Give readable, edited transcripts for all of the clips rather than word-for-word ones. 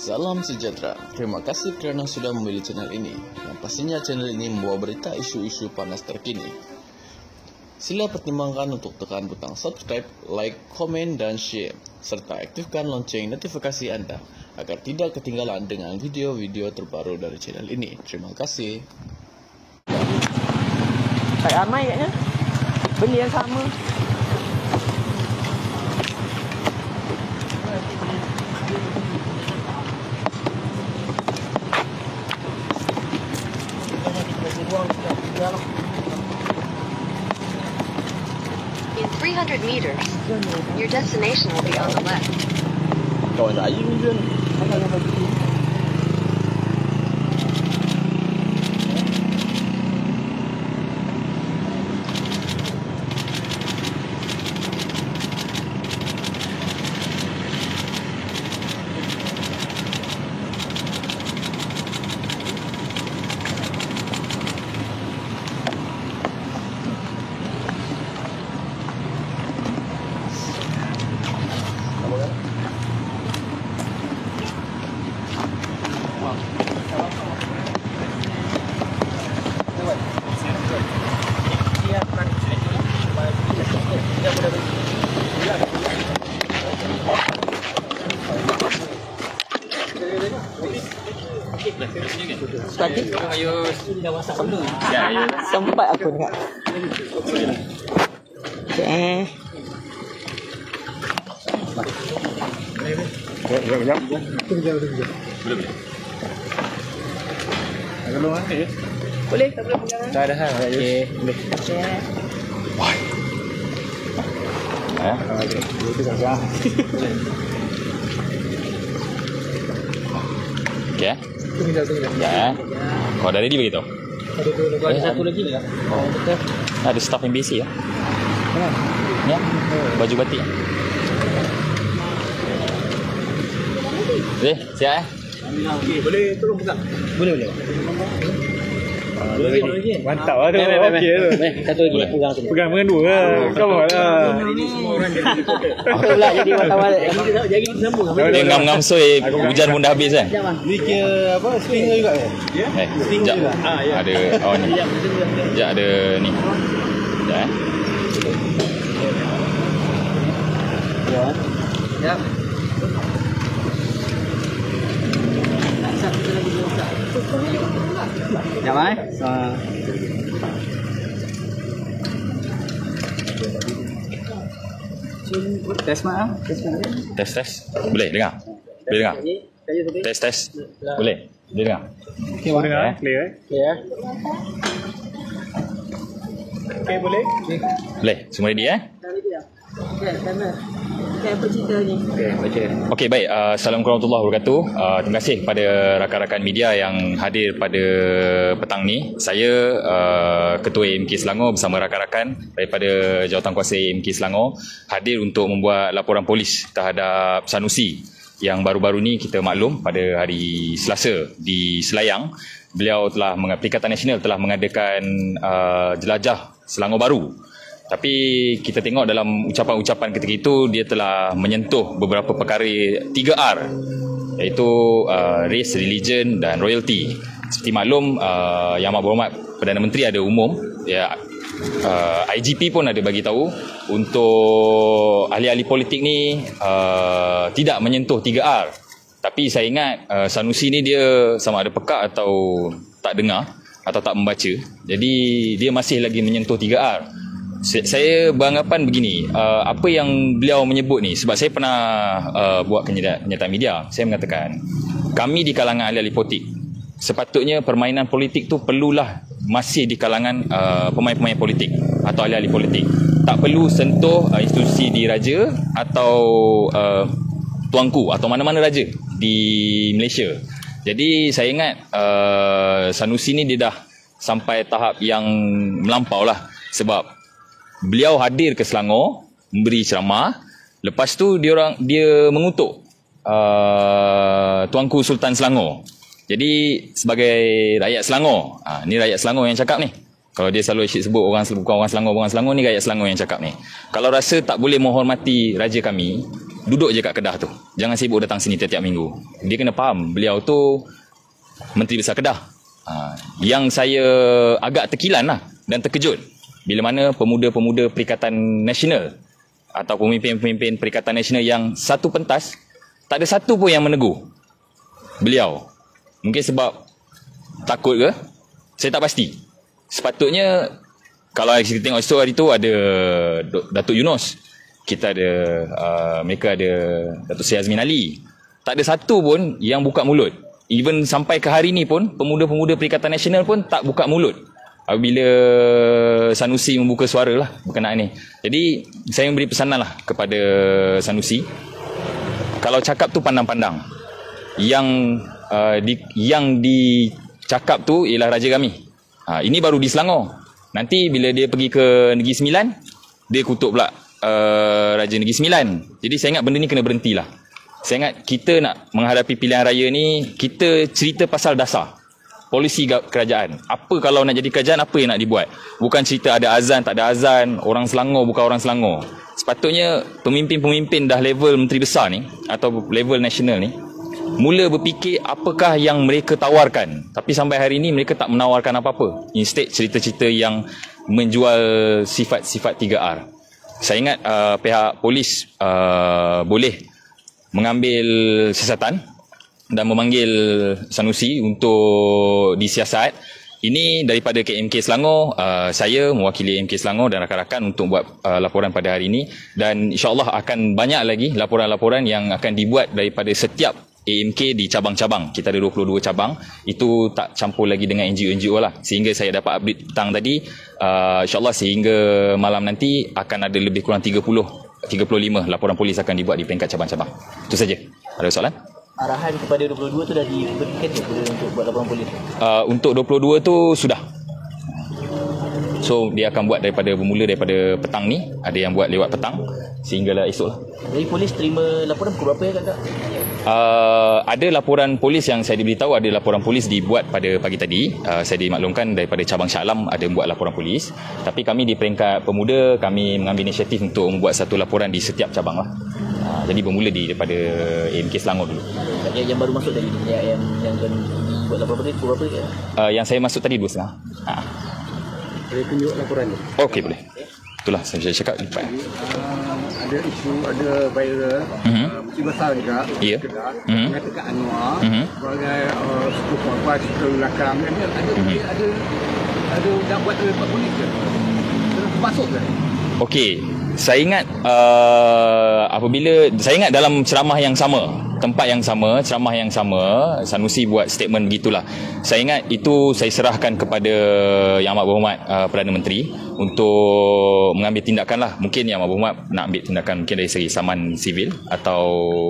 Salam sejahtera. Terima kasih kerana sudah memilih channel ini. Yang pastinya channel ini membawa berita isu-isu panas terkini. Sila pertimbangkan untuk tekan butang subscribe, like, komen, dan share. Serta aktifkan lonceng notifikasi anda agar tidak ketinggalan dengan video-video terbaru dari channel ini. Terima kasih. Tak ramai katnya. Beli yang sama. In 300 meters, your destination will be on the left. Kawan saya ni je. Tadi sempat aku dengar. Okay. Boleh, tak boleh pegangan. Tak ada hal. Okey, boleh. Okey, itu pegang. Okey. Ya. Kau dah ready begitu? Ada satu lagi ni. Oh, betul. Ada staff MBC ya? Ya. Baju batik. Boleh, siap Okey, boleh tolong pegang. Boleh. Mantap lah tu. Okey tu. Satu lagi pegang sini. Pegang dengan dua lah. Come on lah. Ini semua orang jadi Aku pula jadi wartawan. Jadi sambung. Dia ngam-ngam soy, hujan pun dah habis kan? Ni kira apa? Stinger juga ke? Sekejap. Ada, oh ni. Sekejap ada ni. Sekejap Ya. Jangan Test mak Tes. Boleh dengar? Boleh dengar? Tes. Boleh dengar? Okey, boleh dengar. Clear Ya. Okey, boleh? Boleh? Semua ready Okey, sama. Okey, apa cerita ni? Okey, baca. Okey, baik. Assalamualaikum warahmatullahi wabarakatuh. Terima kasih kepada rakan-rakan media yang hadir pada petang ni. Saya Ketua AMK Selangor bersama rakan-rakan daripada Jawatankuasa AMK Selangor hadir untuk membuat laporan polis terhadap Sanusi yang baru-baru ni kita maklum pada hari Selasa di Selayang. Beliau Perikatan Nasional telah mengadakan jelajah Selangor Baru. Tapi kita tengok dalam ucapan-ucapan ketika itu dia telah menyentuh beberapa perkara 3R, iaitu race, religion dan royalty. Seperti maklum, Yang Amat Berhormat Perdana Menteri ada umum, ya, IGP pun ada bagi tahu untuk ahli-ahli politik ni tidak menyentuh 3R. Tapi saya ingat Sanusi ni dia sama ada pekak atau tak dengar atau tak membaca. Jadi dia masih lagi menyentuh 3R. Saya beranggapan begini, apa yang beliau menyebut ni, sebab saya pernah buat kenyataan media, saya mengatakan kami di kalangan ahli-ahli politik, sepatutnya permainan politik tu perlulah masih di kalangan pemain-pemain politik atau ahli-ahli politik. Tak perlu sentuh institusi diraja atau tuanku atau mana-mana raja di Malaysia. Jadi saya ingat Sanusi ni dia dah sampai tahap yang melampau lah, sebab beliau hadir ke Selangor memberi ceramah, lepas tu dia mengutuk Tuanku Sultan Selangor. Jadi sebagai rakyat Selangor, ni rakyat Selangor yang cakap ni. Kalau dia selalu sebut orang Selangor ni rakyat Selangor yang cakap ni. Kalau rasa tak boleh menghormati raja kami, duduk je kat Kedah tu. Jangan sibuk datang sini tiap-tiap minggu. Dia kena faham beliau tu Menteri Besar Kedah. Yang saya agak terkilan lah dan terkejut bila mana pemuda-pemuda Perikatan Nasional atau pemimpin-pemimpin Perikatan Nasional yang satu pentas, tak ada satu pun yang menegur beliau. Mungkin sebab takut ke? Saya tak pasti. Sepatutnya kalau kita tengok situ hari tu ada Datuk Yunus, kita ada mereka ada Datuk Seri Azmin Ali. Tak ada satu pun yang buka mulut. Even sampai ke hari ni pun pemuda-pemuda Perikatan Nasional pun tak buka mulut apabila Sanusi membuka suara lah berkenaan ni. Jadi saya memberi pesanan lah kepada Sanusi, kalau cakap tu pandang-pandang. Yang dicakap tu ialah raja kami. Ini baru di Selangor. Nanti bila dia pergi ke Negeri Sembilan, dia kutuk pula Raja Negeri Sembilan. Jadi saya ingat benda ni kena berhentilah. Saya ingat kita nak menghadapi pilihan raya ni, kita cerita pasal dasar polisi kerajaan. Apa kalau nak jadi kerajaan, apa yang nak dibuat? Bukan cerita ada azan, tak ada azan, orang Selangor, bukan orang Selangor. Sepatutnya pemimpin-pemimpin dah level menteri besar ni atau level nasional ni mula berfikir apakah yang mereka tawarkan. Tapi sampai hari ini mereka tak menawarkan apa-apa. Instead cerita-cerita yang menjual sifat-sifat 3R. Saya ingat pihak polis boleh mengambil siasatan dan memanggil Sanusi untuk disiasat. Ini daripada KMK Selangor, saya mewakili KMK Selangor dan rakan-rakan untuk buat laporan pada hari ini. Dan insyaAllah akan banyak lagi laporan-laporan yang akan dibuat daripada setiap AMK di cabang-cabang. Kita ada 22 cabang. Itu tak campur lagi dengan NGO-NGO lah. Sehingga saya dapat update petang tadi, insyaAllah sehingga malam nanti akan ada lebih kurang 35 laporan polis akan dibuat di peringkat cabang-cabang. Itu saja. Ada soalan? Arahan kepada 22 tu dah diberikan ke untuk buat laporan polis? Untuk 22 tu sudah. So dia akan buat bermula daripada petang ni. Ada yang buat lewat petang sehinggalah esok lah. Jadi polis terima laporan pukul berapa ya kakak? Ada laporan polis yang saya diberitahu, ada laporan polis dibuat pada pagi tadi. Saya dimaklumkan daripada cabang Shah Alam ada buat laporan polis. Tapi kami di peringkat pemuda, kami mengambil inisiatif untuk membuat satu laporan di setiap cabang lah. Jadi bermula daripada AMK Selangor dulu. Yang baru masuk tadi yang buat laporan polis pukul berapa ya? Yang saya masuk tadi 2.30. Boleh tunjuk laporan ni? Okey, boleh. Itulah saya cakap. Ada isu, ada viral, mesti besar juga. Ya. Mengatakan Anwar sebagai suku puan-puan, suku belakang. Ada dah buat oleh Pak Polis ke? Termasuk ke? Okey, saya ingat saya ingat dalam ceramah yang sama, tempat yang sama, ceramah yang sama, Sanusi buat statement begitulah. Saya ingat itu saya serahkan kepada Yang Amat Berhormat Perdana Menteri untuk mengambil tindakan lah. Mungkin Yang Amat Berhormat nak ambil tindakan mungkin dari segi saman sivil atau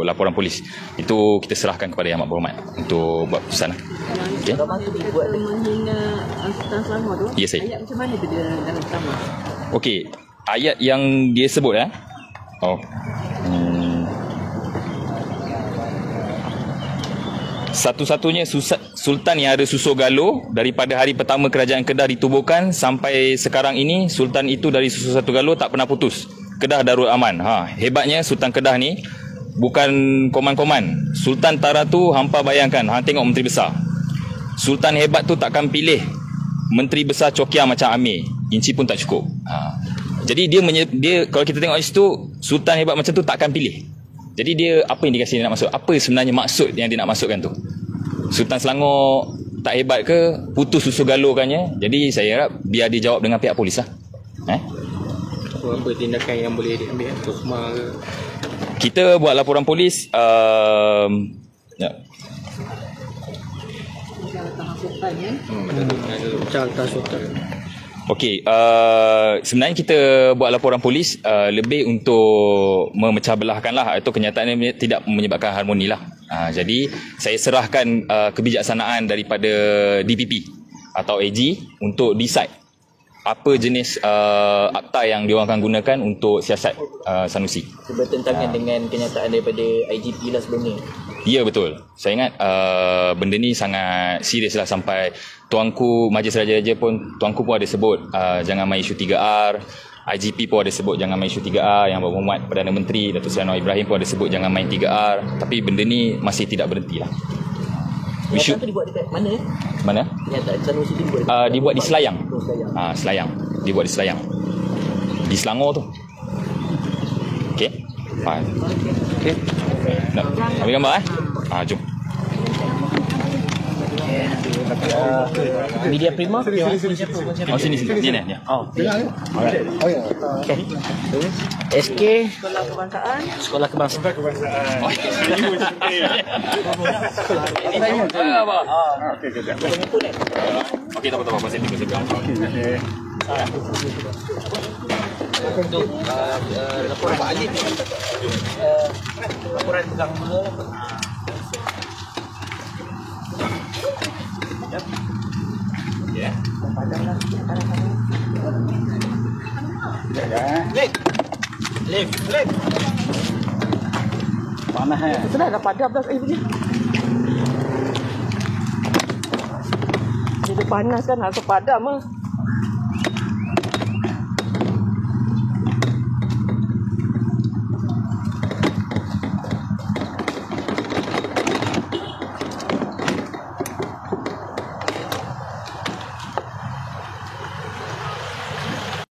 laporan polis. Itu kita serahkan kepada Yang Amat Berhormat untuk buat keputusan lah. Okay. Menghina Sultan Selangor tu, ya, saya. ayat macam mana tu dia dalam ceramah? Okey, ayat yang dia sebut satu-satunya sultan yang ada susu galuh daripada hari pertama kerajaan Kedah ditubuhkan sampai sekarang ini, sultan itu dari susu satu galuh tak pernah putus. Kedah Darul Aman. Hebatnya Sultan Kedah ni bukan koman-koman. Sultan Tara tu hampa bayangkan, tengok menteri besar. Sultan hebat tu takkan pilih menteri besar cokia macam Amir. Inci pun tak cukup. Jadi dia kalau kita tengok situ, sultan hebat macam tu takkan pilih. Jadi dia apa indikasi dia nak masuk? Apa sebenarnya maksud yang dia nak masukkan tu? Sultan Selangor tak hebat ke? Putus susu galuhkannya. Jadi saya harap biar dia jawab dengan pihak polis lah. Apa tindakan yang boleh diambil? Semua kita buat laporan polis. Okey, sebenarnya kita buat laporan polis lebih untuk memecah belahkan lah. Itu kenyataannya tidak menyebabkan harmoni lah. Jadi saya serahkan kebijaksanaan daripada DPP atau AG untuk decide apa jenis akta yang diorang akan gunakan untuk siasat Sanusi. Bertentangan dengan kenyataan daripada IGP lah sebelum ni. Ya, betul. Saya ingat benda ni sangat serius lah sampai Tuanku Majlis Raja-Raja pun, Tuanku pun ada sebut jangan main isu 3R. IGP pun ada sebut jangan main isu 3R. Yang Muhammad Perdana Menteri Datuk Seri Anwar Ibrahim pun ada sebut jangan main 3R. Tapi benda ni masih tidak berhenti lah. Kenyataan tu dibuat dekat mana? Mana? Kenyataan Selangor City dibuat Dibuat di Selayang. Selayang. Selayang. Dibuat di Selayang. Di Selangor tu. Okey. Fine. Okey. Nak ambil gambar jom. Media Prima. Sini. Ni. Okay. SK Sekolah Kebangsaan. Okey, tak apa-apa. Pasal tiga sebelah. Untuk laporan Pak Ali. Laporan pegang mula. Left. Panas Sudah dah padam dah begini. Dia panas kan, harus padam